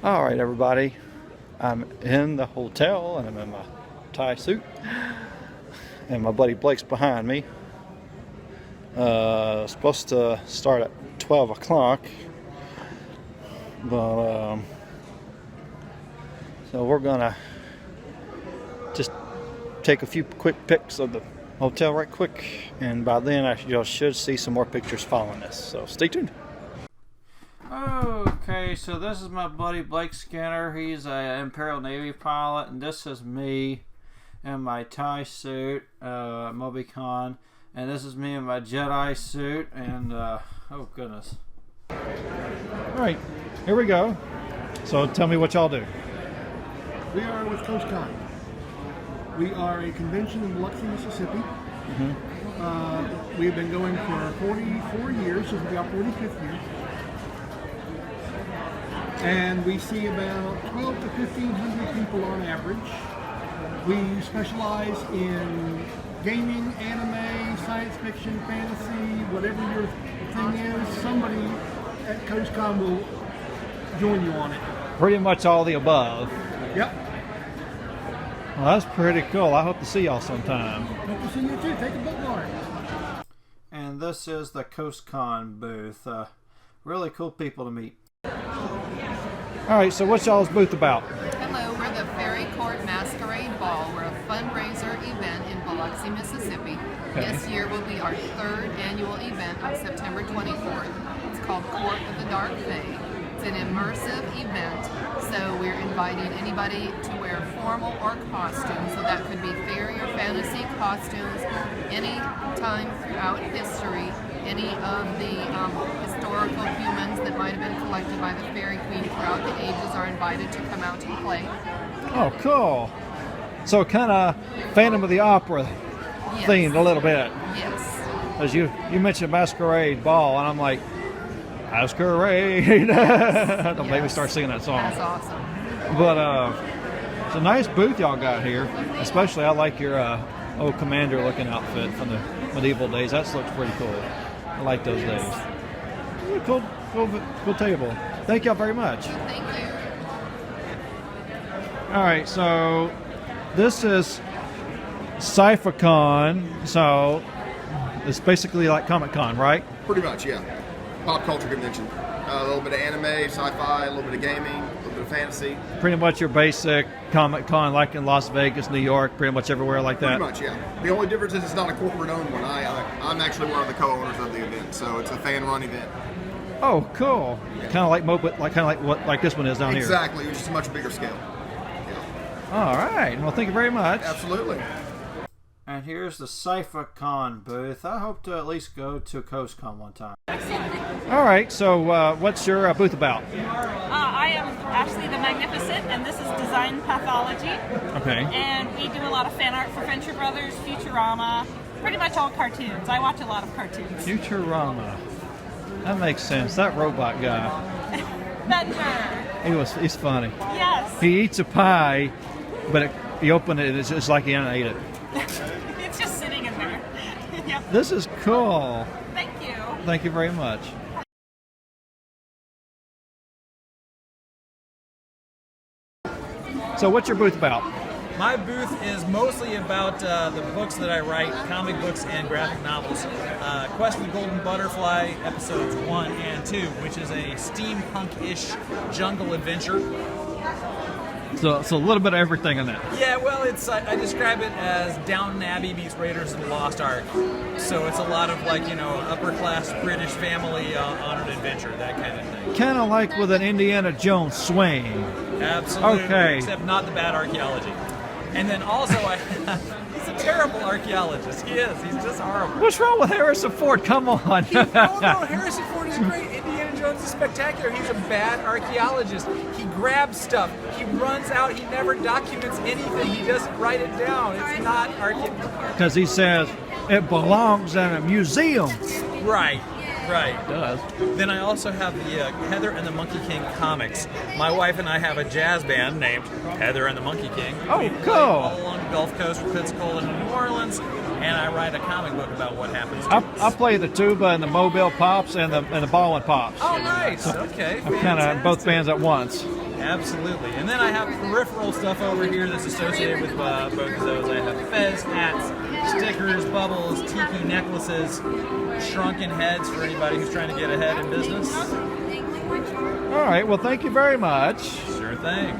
All right, everybody. I'm in the hotel and I'm in my tie suit, and my buddy Blake's behind me. Supposed to start at 12 o'clock, but so we're gonna just take a few quick pics of the hotel right quick, and by then you should see some more pictures following this. So stay tuned. Okay, so this is my buddy Blake Skinner. He's an Imperial Navy pilot, and this is me in my tie suit, Mobi, and this is me in my Jedi suit, and oh goodness. All right, here we go. So tell me what y'all do. We are with Coast Con. We are a convention in Biloxi, Mississippi. We've been going for 44 years, this will be our 45th year. And we see about 12 to 1,500 people on average. We specialize in gaming, anime, science fiction, fantasy, whatever your thing is. Somebody at Coast Con will join you on it. Pretty much all the above. Yep. Well, that's pretty cool. I hope to see y'all sometime. Hope to see you too. Take a bookmark. And this is the Coast Con booth. Really cool people to meet. All right, so what's y'all's booth about? Hello, we're the Fairy Court Masquerade Ball. We're a fundraiser event in Biloxi, Mississippi. Okay. This year will be our third annual event on September 24th. It's called Court of the Dark Fae. It's an immersive event, so we're inviting anybody to wear formal or costume. So that could be fairy or fantasy costumes any time throughout history. Any of the historical humans that might have been collected by the Fairy Queen throughout the ages are invited to come out and play. Oh, cool. So kind of Phantom of the Opera themed a little bit. Yes. As you mentioned Masquerade Ball, and I'm like, Masquerade. Don't make me start singing that song. That's awesome. But it's a nice booth y'all got here. Especially I like your old commander looking outfit from the medieval days. That looks pretty cool. I like those days. Cool table. Thank y'all very much. Thank you. All right, so this is CypherCon. So it's basically like Comic-Con, right? Pretty much, yeah. Pop culture convention. A little bit of anime, sci-fi, a little bit of gaming, a little bit of fantasy. Pretty much your basic Comic-Con, like in Las Vegas, New York, pretty much everywhere like that. Pretty much, yeah. The only difference is it's not a corporate-owned one. I'm actually one of the co-owners of the event, so it's a fan-run event. Oh, cool. Yeah. Kind of like Mobi, like this one is down here. Exactly. It's just a much bigger scale. Yeah. All right. Well, thank you very much. Absolutely. And here's the CypherCon booth. I hope to at least go to CoastCon one time. All right. So, what's your booth about? I am Ashley the Magnificent, and this is Design Pathology. Okay. And we do a lot of fan art for Venture Brothers, Futurama, pretty much all cartoons. I watch a lot of cartoons. Futurama. That makes sense. That robot guy. Bender. He's funny. Yes. He eats a pie, but you open it, it's just like he didn't eat it. It's just sitting in there. Yep. This is cool. Thank you. Thank you very much. So what's your booth about? My booth is mostly about the books that I write, comic books and graphic novels. Quest of the Golden Butterfly, episodes 1 and 2, which is a steampunk-ish jungle adventure. So a little bit of everything in that. Yeah, well, I describe it as Downton Abbey meets Raiders of the Lost Ark. So it's a lot of upper-class British family on an adventure, that kind of thing. Kind of like with an Indiana Jones swing. Absolutely. Okay. Except not the bad archaeology. And then also, he's a terrible archaeologist. He is. He's just horrible. What's wrong with Harrison Ford? Come on. No, Harrison Ford is great. Indiana Jones is spectacular. He's a bad archaeologist. He grabs stuff. He runs out. He never documents anything. He doesn't write it down. It's not archaeology. Because he says it belongs in a museum. Right. Right. It does. Then I also have the Heather and the Monkey King comics. My wife and I have a jazz band named Heather and the Monkey King. Oh, we cool. play all along the Gulf Coast from Pensacola to New Orleans, and I write a comic book about what happens to us. I play the tuba and the Mobile Pops and the Baldwin Pops. Oh, nice. Okay. I'm kind of both bands at once. Absolutely. And then I have peripheral stuff over here that's associated with both of those. I have fez, hats, stickers, bubbles, tiki necklaces, shrunken heads for anybody who's trying to get ahead in business. All right. Well, thank you very much. Sure thing.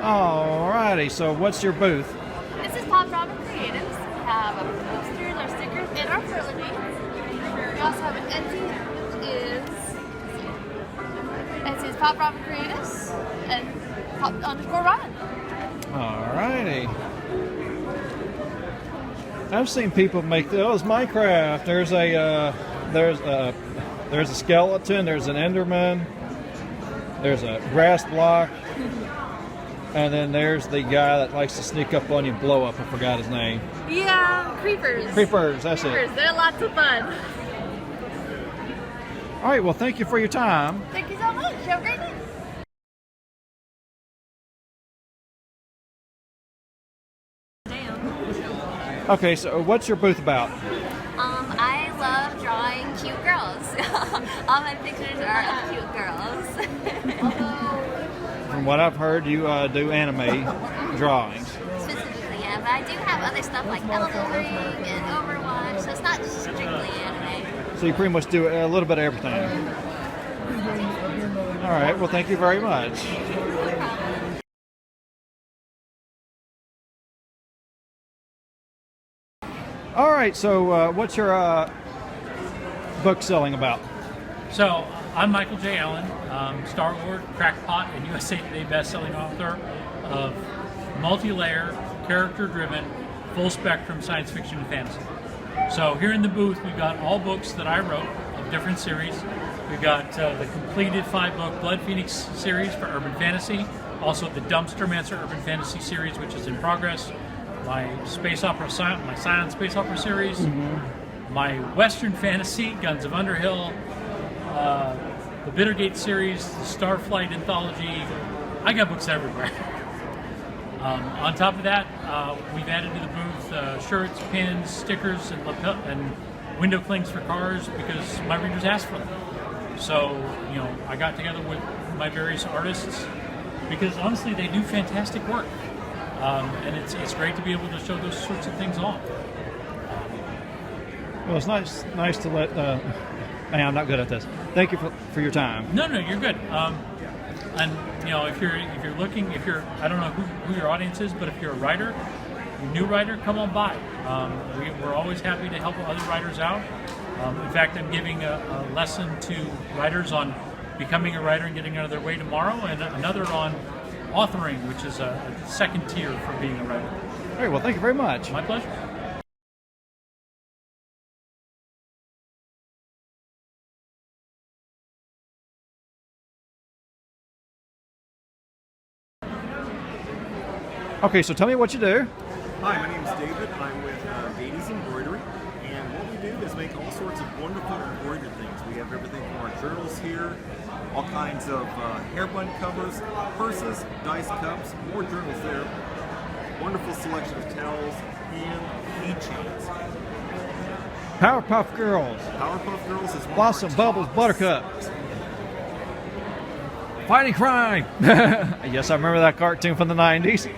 All righty. So what's your booth? This is Pop Robin Creatives. We have our posters, our stickers, and our furniture. We also have an Etsy, which is Etsy's Pop Robin Creatives and Pop_Robin. All righty. I've seen people make those Minecraft. There's a skeleton. There's an Enderman. There's a grass block. And then there's the guy that likes to sneak up on you and blow up. I forgot his name. Yeah, creepers. Creepers, that's Creepers. it. They're lots of fun. All right, well, thank you for your time. Thank you so much. Have a great day. Okay, so what's your booth about? I love drawing cute girls. All my pictures are of cute girls. From what I've heard, you do anime drawings. Specifically, yeah, but I do have other stuff like Elden Ring and Overwatch, so it's not just strictly anime. So you pretty much do a little bit of everything. All right, well, thank you very much. All right, so what's your book selling about? So, I'm Michael J. Allen, Star Wars, Crackpot, and USA Today best-selling author of multi-layer, character-driven, full-spectrum science fiction and fantasy. So here in the booth, we've got all books that I wrote of different series. We've got the completed 5-book Blood Phoenix series for urban fantasy, also the Dumpster Mancer urban fantasy series, which is in progress, my space opera, my science space opera series, my Western fantasy, Guns of Underhill, the Bittergate series, the Starflight anthology. I got books everywhere. On top of that, we've added to the booth shirts, pins, stickers, and window clings for cars because my readers asked for them. So, you know, I got together with my various artists because honestly, they do fantastic work. And it's great to be able to show those sorts of things off. Well, it's nice to let. Man, I'm not good at this. Thank you for your time. No, you're good. And you know, if you're looking, I don't know who your audience is, but if you're a writer, a new writer, come on by. We're always happy to help other writers out. In fact, I'm giving a lesson to writers on becoming a writer and getting out of their way tomorrow, and another on authoring, which is a second tier for being a writer. All right, well, thank you very much. My pleasure. Okay, so tell me what you do. Hi, my name is David. I'm with Gatie's Embroidery, and what we do is make all sorts of wonderful embroidered things. We have everything from our journals here, all kinds of hairband covers, purses, dice cups, more journals there, wonderful selection of towels, and keychains. Powerpuff Girls. Powerpuff Girls is one Blossom, of our Bubbles, top Buttercup. sellers. Fighting Crime. Yes, I remember that cartoon from the 90s.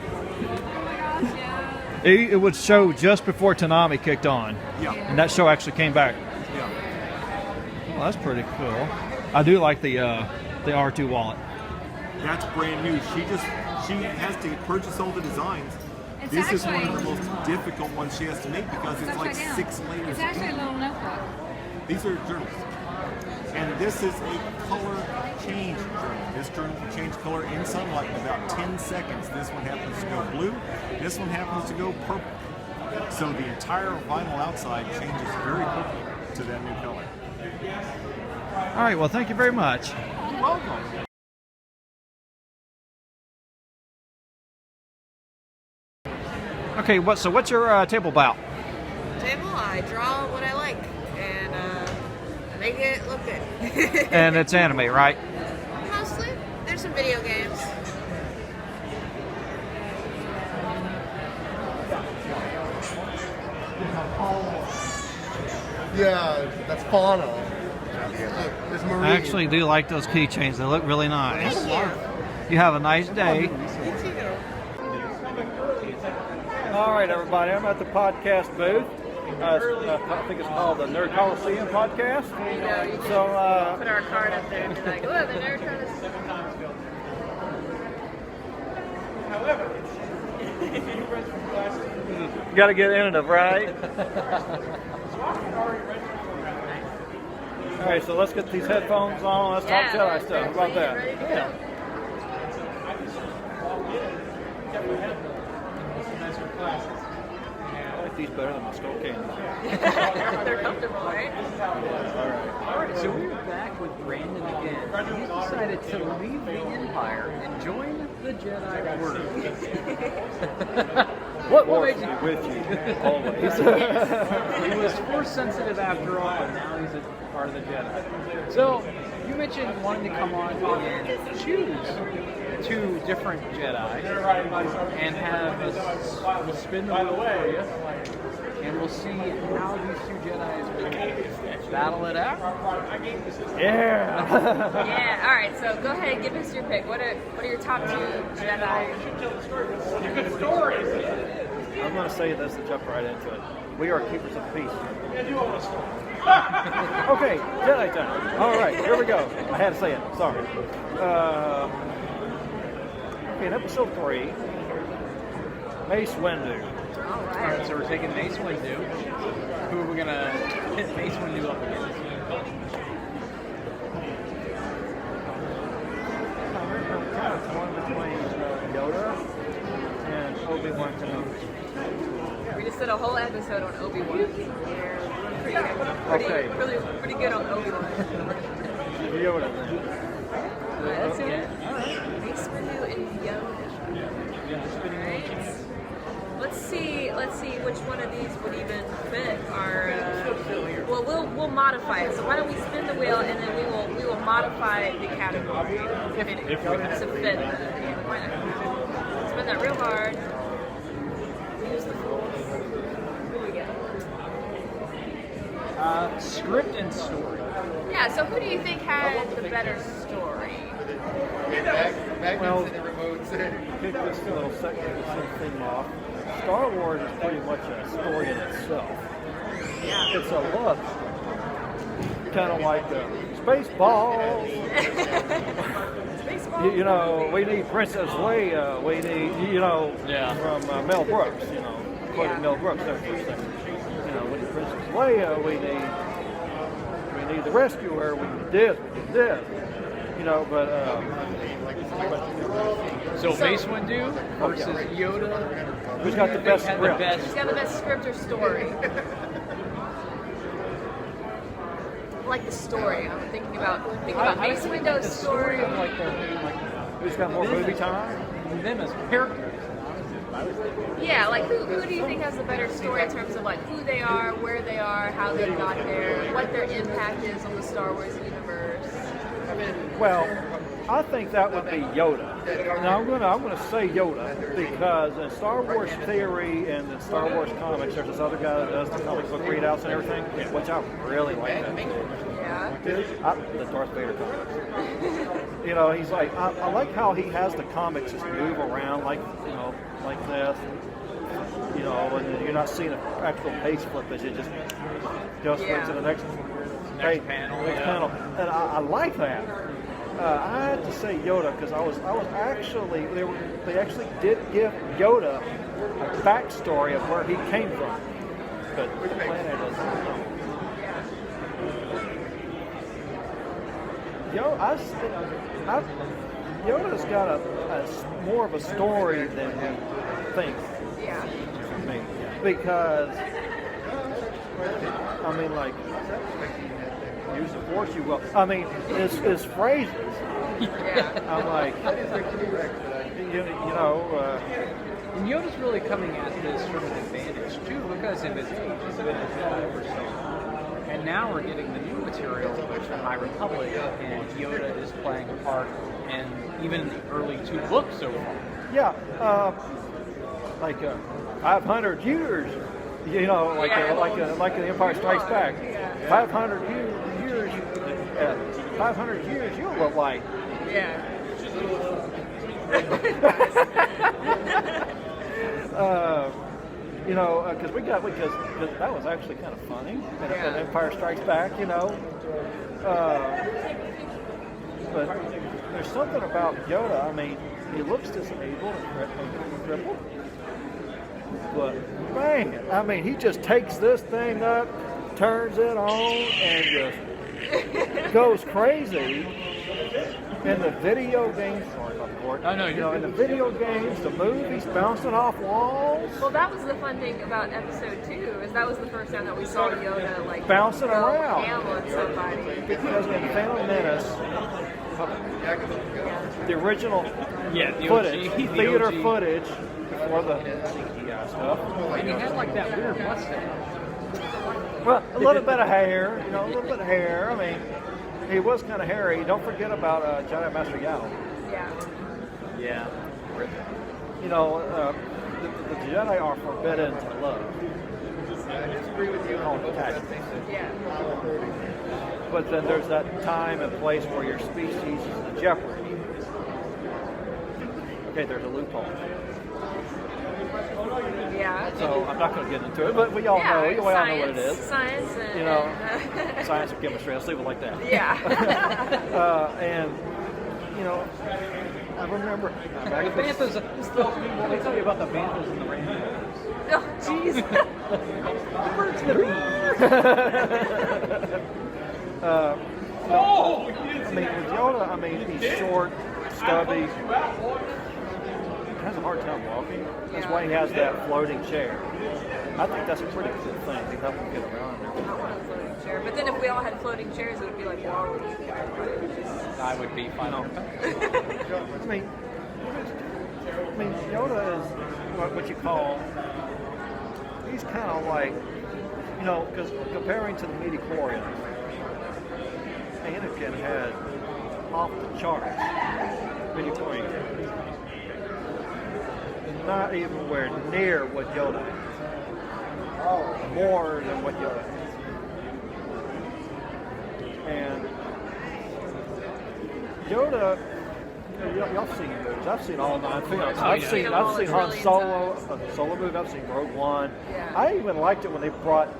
It would show just before Toonami kicked on. Yeah. And that show actually came back. Yeah. Well, that's pretty cool. I do like the R2 wallet. That's brand new. She has to purchase all the designs. This is one of the most difficult ones she has to make because it's like 6 layers. It's actually a little notebook. These are journals. And this is a color change journal. This journal can change color in sunlight in about 10 seconds. This one happens to go blue. This one happens to go purple. So the entire vinyl outside changes very quickly to that new color. All right, well, thank you very much. You're welcome. Okay, what's your table about? Table, I draw what I like and make it look good. And it's anime, right? Mostly. There's some video games. Yeah, that's fauna. It's marine. I actually do like those keychains. They look really nice. You have a nice day. All right, everybody. I'm at the podcast booth. I think it's called the Nerd Coliseum podcast. So Put our card up there and be like, "Oh, the Nerd Coliseum." you got to get innovative, right? All right, so let's get these headphones on. Let's talk Jedi stuff. How about that? Yeah. I like these better than my skull candies. They're comfortable, right? All right, so we're back with Brandon again. He decided to leave the Empire and join the Jedi Order. What made you with you always? He was force sensitive after all, and now he's a part of the Jedi. So you mentioned wanting to come on and choose 2 different Jedi and have we'll spin the wheel for you, and we'll see how these 2 Jedis will battle it out. Yeah. Yeah. All right. So go ahead, give us your pick. What are your top 2 Jedi? I'm going to say this and jump right into it. We are keepers of peace. Okay, Jedi time. All right, here we go. I had to say it. Sorry. Okay, in episode 3, Mace Windu. All All right, so we're taking Mace Windu. Who are we going to hit Mace Windu up against? I'm torn between Yoda and Obi-Wan Kenobi. We just did a whole episode on Obi-Wan. We're pretty good on Obi-Wan. Yoda then. Let's do it. Mace Windu and Yoda. Right. Let's see which one of these would even fit our. Well, we'll modify it. So why don't we spin the wheel and then we will modify the category to fit the. Why not? Spin that real hard. Use the force. Who we get? Script and story. Yeah. So who do you think had the better story? Well, kick this little thing off. Star Wars is pretty much a story in itself. Yeah. It's a love story. Kind of like Spaceballs. Spaceballs. You know, we need Princess Leia. We need, from Mel Brooks. Quoted Mel Brooks there for a second. We need Princess Leia. We need the rescuer. We need this. But so Mace Windu versus Yoda. Who's got the best script? Who's got the best script or story? I like the story. I'm thinking about Mace Windu's story. Who's got more movie time? Them as characters. Yeah, like who do you think has the better story in terms of like who they are, where they are, how they got there, what their impact is on the Star Wars universe? Well, I think that would be Yoda. Now I'm gonna say Yoda because in Star Wars theory and in Star Wars comics, there's this other guy that does the comic book readouts and everything, which I really like that. Yeah. The Darth Vader comics. He's like I like how he has the comics just move around like this. And you're not seeing an actual page flip as it just goes to the next panel. And I like that. I had to say Yoda because I was actually they actually did give Yoda a backstory of where he came from, but the planet doesn't know. Yoda's got a more of a story than we think. Yeah. For me, because use the force, you will. His phrases. Yeah. I'm like, And Yoda's really coming at this from an advantage too, because of his age. He's been a Jedi for so long, and now we're getting the new material, which is the High Republic, and Yoda is playing a part, and even in the early 2 books so far. Yeah, 500 years. Like the Empire Strikes Back. 500 years, 500 years, you'll look like. Yeah. You know, because that was actually kind of funny. And Empire Strikes Back, you know. But there's something about Yoda. I mean, he looks disabled and crippled. But man, I mean, he just takes this thing up, turns it on, and just goes crazy. In the video games, sorry about the board. Oh, no, you know, in the video games, the movies, bouncing off walls. Well, that was the fun thing about episode 2, is that was the first time that we saw Yoda like bouncing go around. ham on somebody. Because in Phantom Menace, the original footage, theater footage before the CGI stuff. And he had like that weird mustache. Well, a little bit of hair, you know, a little bit of hair. I mean, he was kind of hairy. Don't forget about Jedi Master Yao. Yeah. Yeah. You know, the Jedi are forbidden to love. Yeah. But then there's that time and place where your species is in jeopardy. Okay, there's a loophole. Yeah. So I'm not going to get into it, but we all know. We all know what it is. Science. And, you know, science and chemistry. Let's leave it like that. Yeah. And you know, I remember. The Banthas. Let me tell you about the Banthas and the Rainbows. Oh, jeez. The birds and the bees. I mean, with Yoda, I mean, he's short, stubby. Has a hard time walking. That's why he has that floating chair. I think that's a pretty cool thing to help him get around. I want a floating chair, but then if we all had floating chairs, it would be like wow. I would be fine. I mean, Yoda is what you call. He's kind of like, you know, because comparing to the midi-chlorians, Anakin had off the charts midi-chlorians. Not even where near what Yoda is. More than what Yoda is. And Yoda, y'all seen movies. I've seen all 9 films. I've seen Han Solo, Solo movie. I've seen Rogue One. Yeah. I even liked it when they brought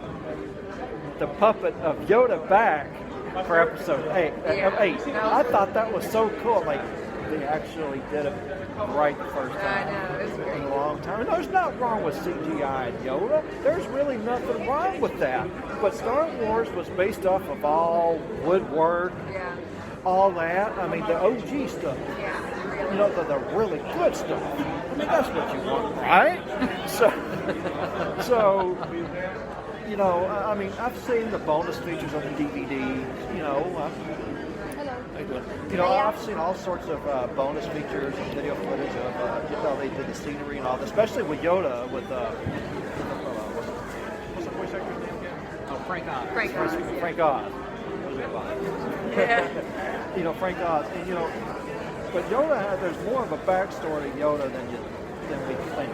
the puppet of Yoda back for episode 8. I thought that was so cool. Like, they actually did it right the first time. I know, it's great. In a long time. And there's nothing wrong with CGI and Yoda. There's really nothing wrong with that. But Star Wars was based off of all woodwork, all that. I mean, the OG stuff. You know, the really good stuff. I mean, that's what you want, right? So, you know, I mean, I've seen the bonus features on the DVD. You know, you know, I've seen all sorts of bonus features and video footage of, you know, they did the scenery and all that, especially with Yoda, with, what's the voice actor's name again? Oh, Frank Oz. Frank Oz. Yeah. You know, Frank Oz. And, you know, but Yoda, there's more of a backstory to Yoda than we think.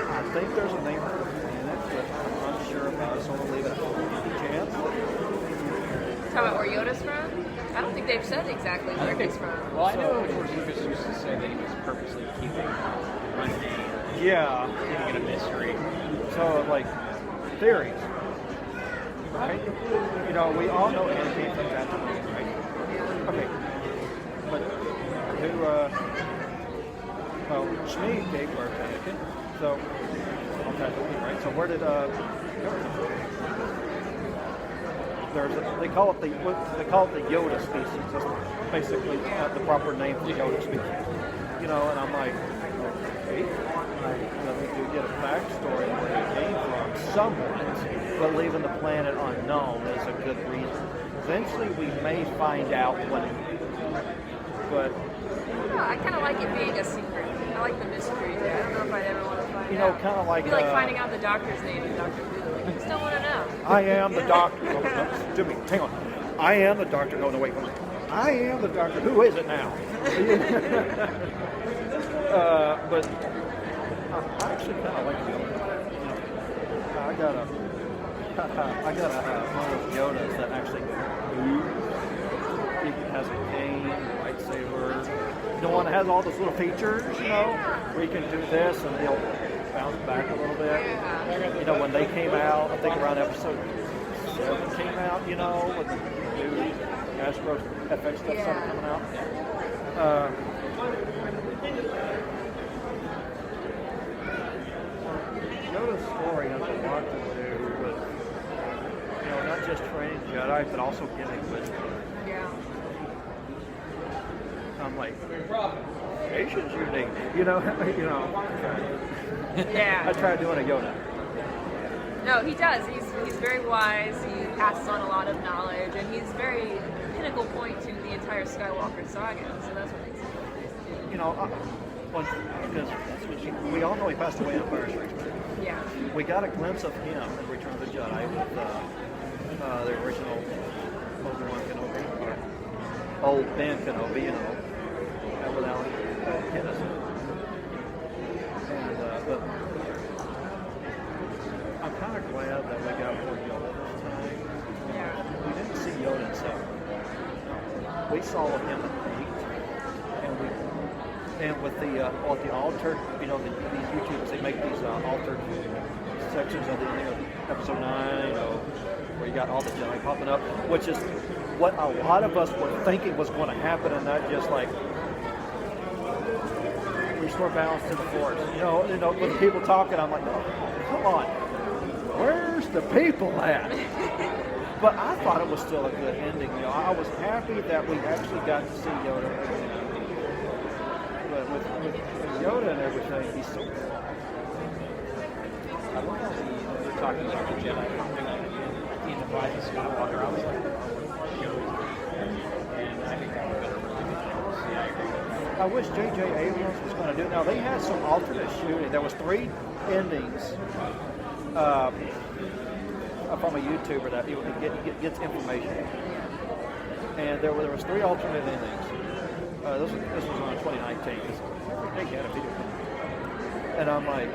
I think there's a name for the planet, but I'm not sure about it, so we'll leave it up to chance. Talk about where Yoda's from? I don't think they've said exactly where he's from. Well, I know George Lucas used to say that he was purposely keeping keeping it a mystery. So, like, theories, right? You know, we all know Anakin from Tatooine, right? Okay. But who, well, Shmi gave birth to Anakin, so, on Tatooine, right? So where did, they call it the Yoda species. That's basically the proper name for the Yoda species. You know, and I'm like, okay, you know, we do get a backstory of where they came from, somewhat, but leaving the planet unknown is a good reason. Eventually, we may find out when. But I kind of like it being a secret. I like the mystery. I don't know if I'd ever want to find out. You know, kind of like. It'd be like finding out the doctor's name in Dr. Who. Like, I still want to know. I am the doctor. Oh, no, Jimmy, hang on. I am the doctor. No, wait. I am the doctor. Who is it now? But I actually kind of like it. I got a I got one of those Yodas that actually moves. He has a cane, lightsaber. The one that has all those little features, where you can do this and he'll bounce back a little bit. When they came out, I think around episode 7 came out, when the new Astro FX stuff started coming out. Yoda's story has a lot to do with, not just training Jedi, but also getting wisdom. Yeah. I'm like, Asian's unique, Yeah. I tried doing a Yoda. No, he does. He's very wise. He passes on a lot of knowledge, and he's very pinnacle point to the entire Skywalker saga. So that's what makes it. Because we all know he passed away in Empire Strikes Back. Yeah. We got a glimpse of him in Return of the Jedi with the original Obi-Wan Kenobi, or old Ben Kenobi, with Alec Guinness. And but I'm kind of glad that we got more Yoda this time. Yeah. We didn't see Yoda in 7. We saw him in 8, and with the altered, these YouTubers, they make these altered sections of the episode 9, where you got all the Jedi popping up, which is what a lot of us were thinking was going to happen, and not just like restore balance to the Force. With the people talking, I'm like, oh, come on, where's the people at? But I thought it was still a good ending. I was happy that we actually got to see Yoda again. But with Yoda and everything, he's so cool. I love how you're talking about the Jedi in the Rise of Skywalker. I was like, and I think that would have been a really good thing. Yeah, I agree. I wish J.J. Abrams was going to do it. Now, they had some alternate shooting. There was 3 endings from a YouTuber that he gets information. And there was 3 alternate endings. This was on 2019. They had a video. And I'm like,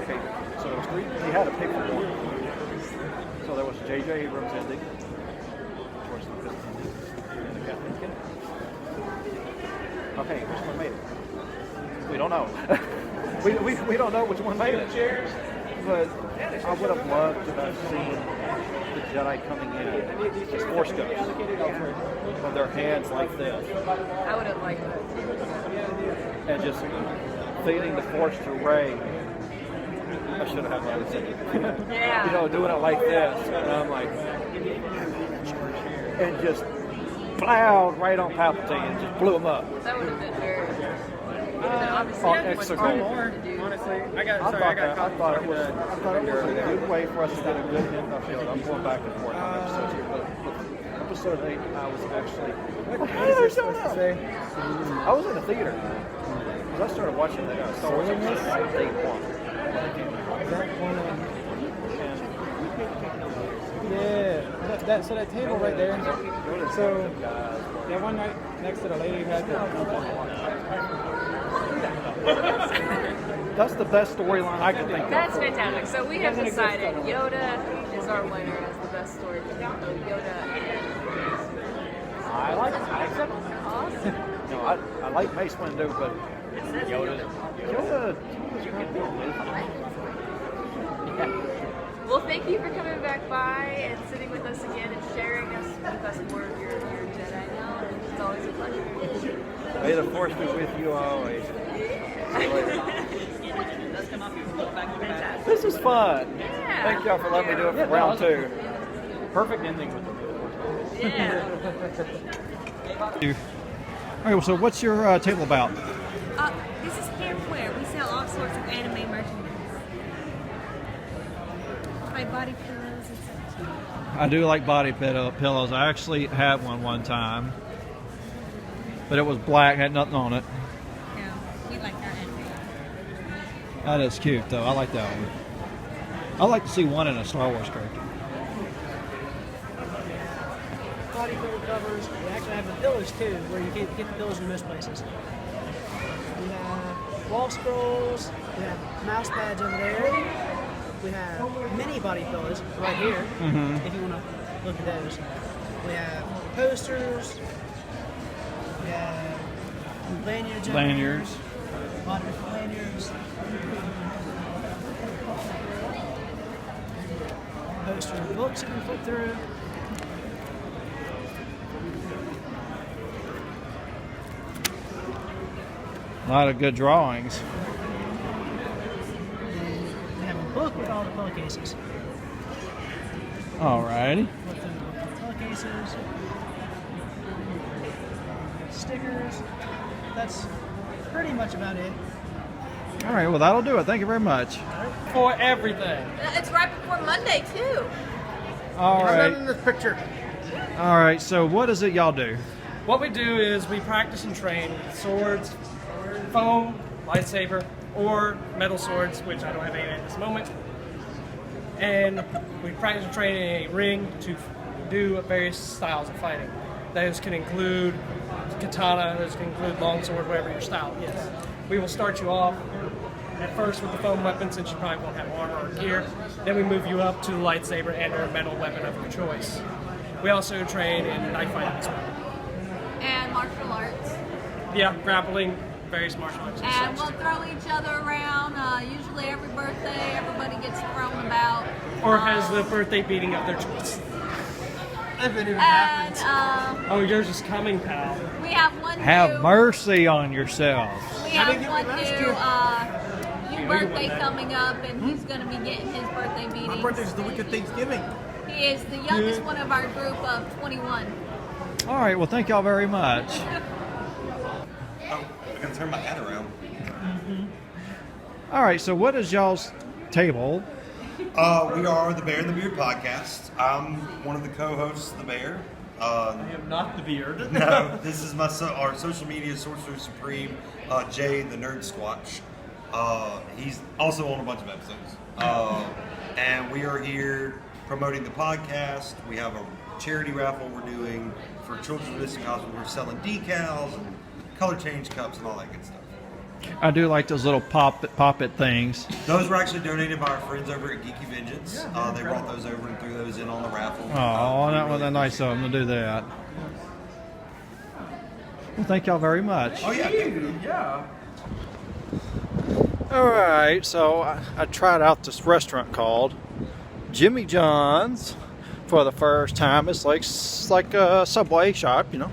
okay, so there was 3. He had to pick one. So there was J.J. Abrams ending, George Lucas ending, and the Kathleen Kennedy. Okay, which one made it? We don't know. we don't know which one made it. But I would have loved to have seen the Jedi coming in as Force Ghosts with their hands like this. I would have liked that too. And just feeding the Force to Rey. I should have had my own second. Yeah. Doing it like this. And I'm like, and just plowed right on Palpatine and just blew him up. That would have been very. Obviously, honestly, I thought it was a good way for us to get a good hit off field. I'm going back and forth on episodes here, but episode 8, I was actually. I was in the theater because I started watching the Star Wars episode day 1. Is that one so that table right there. So that one right next to the lady who had That's the best storyline I can think of. That's fantastic. So we have decided Yoda is our winner as the best story. Yoda and I like it. I accept it. Awesome. No, I like Mace Windu, but Yoda you can do Well, thank you for coming back by and sitting with us again and sharing with us more of your Jedi knowledge. It's always a pleasure. May the Force be with you always. This is fun. Yeah. Thank y'all for letting me do it for round 2. Perfect ending with the Yeah. All right, so what's your table about? This is Campware. We sell all sorts of anime merchandise. Like body pillows and such. I do like body pillows. I actually had one time, but it was black, had nothing on it. Yeah, we like our anime. That is cute, though. I like that one. I like to see one in a Star Wars character. body pillow covers. We actually have the pillows too, where you can get the pillows in most places. We have wall scrolls. We have mouse pads over there. We have mini body pillows right here, if you want to look at those. We have posters. We have lanyards. Lanyards. A lot of different lanyards. Poster of books you can flip through. A lot of good drawings. We have a book with all the pillowcases. Alrighty. Flip through the book with pillowcases. Stickers. That's pretty much about it. All right, well, that'll do it. Thank you very much. For everything. It's right before Monday, too. All right. in this picture. All right, so what is it y'all do? What we do is we practice and train with swords, foam, lightsaber, or metal swords, which I don't have any at this moment. And we practice and train in a ring to do various styles of fighting. Those can include katana, those can include longsword, whatever your style is. We will start you off at first with the foam weapon, since you probably won't have armor or gear. Then we move you up to the lightsaber and or metal weapon of your choice. We also train in knife fighting as well. And martial arts. Yeah, grappling, various martial arts. And we'll throw each other around. Usually every birthday, everybody gets thrown about. Or has the birthday beating of their choice. If it even happens. Oh, yours is coming, pal. We have one Have mercy on yourselves. We have one new birthday coming up, and he's going to be getting his birthday beating. My birthday's the week of Thanksgiving. He is the youngest one of our group of 21. All right, well, thank y'all very much. Oh, I gotta turn my hat around. All right, so what is y'all's table? We are the Bear and the Beard podcast. I'm one of the co-hosts of the Bear. I am not the beard. No, this is our social media sorcerer supreme, Jay the Nerd Squatch. He's also on a bunch of episodes. And we are here promoting the podcast. We have a charity raffle we're doing for Children's Missing Hospital. We're selling decals and color change cups and all that good stuff. I do like those little pop-it things. Those were actually donated by our friends over at Geeky Vengeance. They brought those over and threw those in on the raffle. Oh, that was nice of them to do that. Well, thank y'all very much. Oh, yeah. Yeah. All right, so I tried out this restaurant called Jimmy John's for the first time. It's like a Subway shop, you know,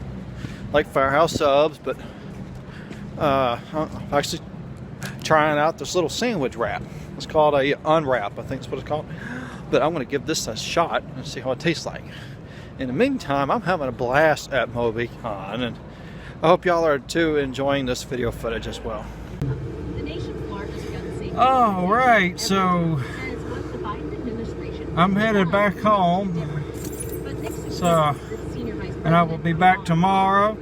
like Firehouse Subs, but actually trying out this little sandwich wrap. It's called a unwrap, I think that's what it's called. But I'm going to give this a shot and see how it tastes like. In the meantime, I'm having a blast at MobiCon, and I hope y'all are too enjoying this video footage as well. All right, so I'm headed back home. So, and I will be back tomorrow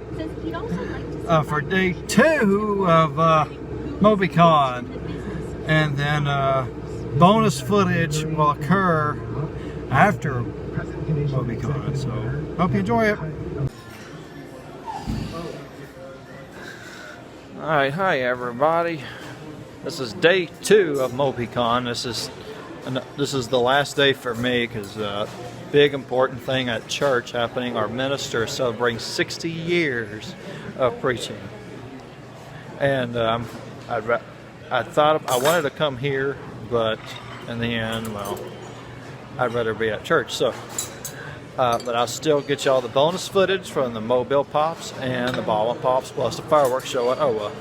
for day 2 of MobiCon, and then bonus footage will occur after MobiCon. So, hope you enjoy it. All right, hi everybody. This is day 2 of MobiCon. This is the last day for me because big important thing at church happening. Our minister is celebrating 60 years of preaching, and I thought I wanted to come here, but in the end, well, I'd rather be at church. So, but I'll still get y'all the bonus footage from the Mobile Pops and the Ball Pops, plus the fireworks show at Owa.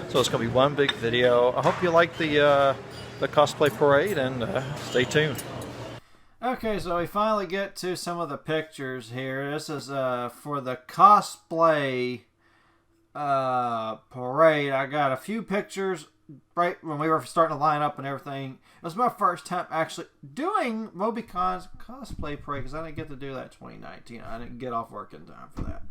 So it's going to be one big video. I hope you like the cosplay parade, and stay tuned. Okay, so we finally get to some of the pictures here. This is for the cosplay parade. I got a few pictures right when we were starting to line up and everything. It was my first time actually doing MobiCon's cosplay parade because I didn't get to do that in 2019. I didn't get off work in time for that.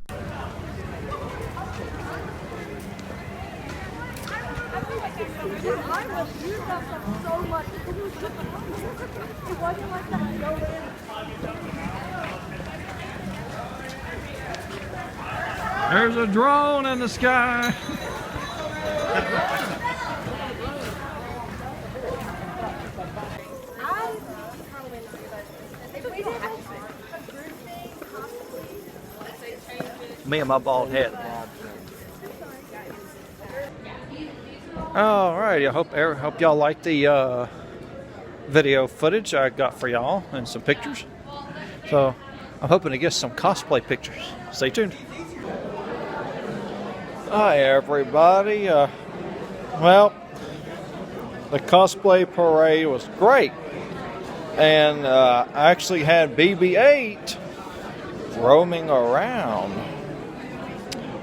There's a drone in the sky. I Me and my bald head. Alrighty, I hope y'all like the video footage I got for y'all and some pictures. So I'm hoping to get some cosplay pictures. Stay tuned. Hi everybody. Well, the cosplay parade was great, and I actually had BB-8 roaming around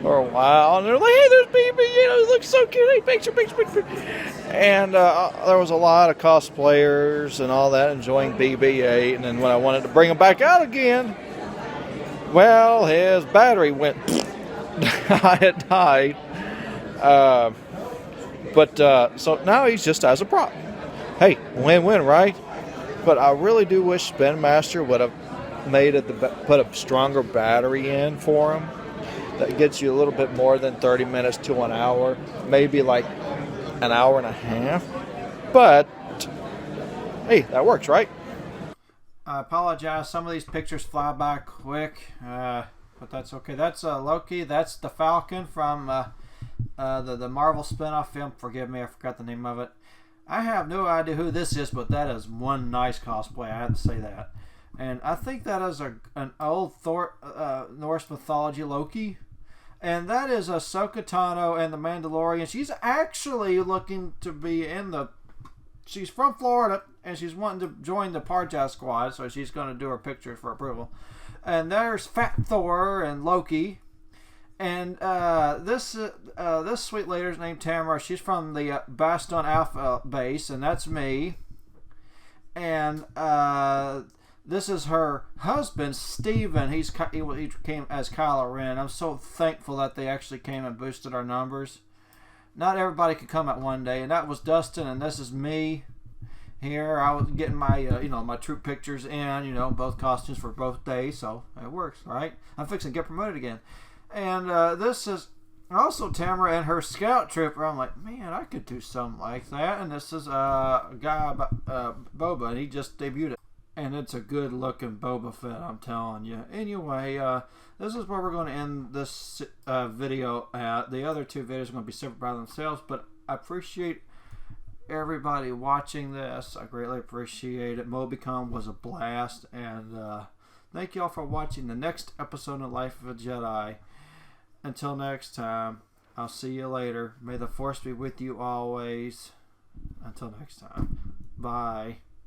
for a while, and they're like, "Hey, there's BB, it looks so cute. Hey, picture." And there was a lot of cosplayers and all that enjoying BB-8, and then when I wanted to bring him back out again, well, his battery went. I had died. So now he's just as a prop. Hey, win-win, right? But I really do wish Spin Master would have put a stronger battery in for him. That gets you a little bit more than 30 minutes to an hour, maybe like an hour and a half. But hey, that works, right? I apologize. Some of these pictures fly by quick, but that's okay. That's Loki. That's the Falcon from the Marvel spin-off film. Forgive me, I forgot the name of it. I have no idea who this is, but that is one nice cosplay. I have to say that. And I think that is an old Norse mythology Loki. And that is Ahsoka Tano and the Mandalorian. She's actually looking to be she's from Florida, and she's wanting to join the Parja squad, so she's going to do her pictures for approval. And there's Fat Thor and Loki. And this sweet lady's named Tamara. She's from the Baston Alpha base, and that's me. And this is her husband, Steven. He came as Kylo Ren. I'm so thankful that they actually came and boosted our numbers. Not everybody could come at one day, and that was Dustin, and this is me. Here, I was getting my, my troop pictures in, both costumes for both days, so it works, right? I'm fixing to get promoted again. And this is also Tamara and her scout trooper. I'm like, man, I could do something like that. And this is a guy, Boba, and he just debuted it. And it's a good looking Boba Fett, I'm telling you. Anyway, this is where we're going to end this video at. The other two videos are going to be separate by themselves, but I appreciate everybody watching this. I greatly appreciate it. MobiCon was a blast, and thank you all for watching the next episode of Life of a Jedi. Until next time, I'll see you later. May the Force be with you always. Until next time, bye.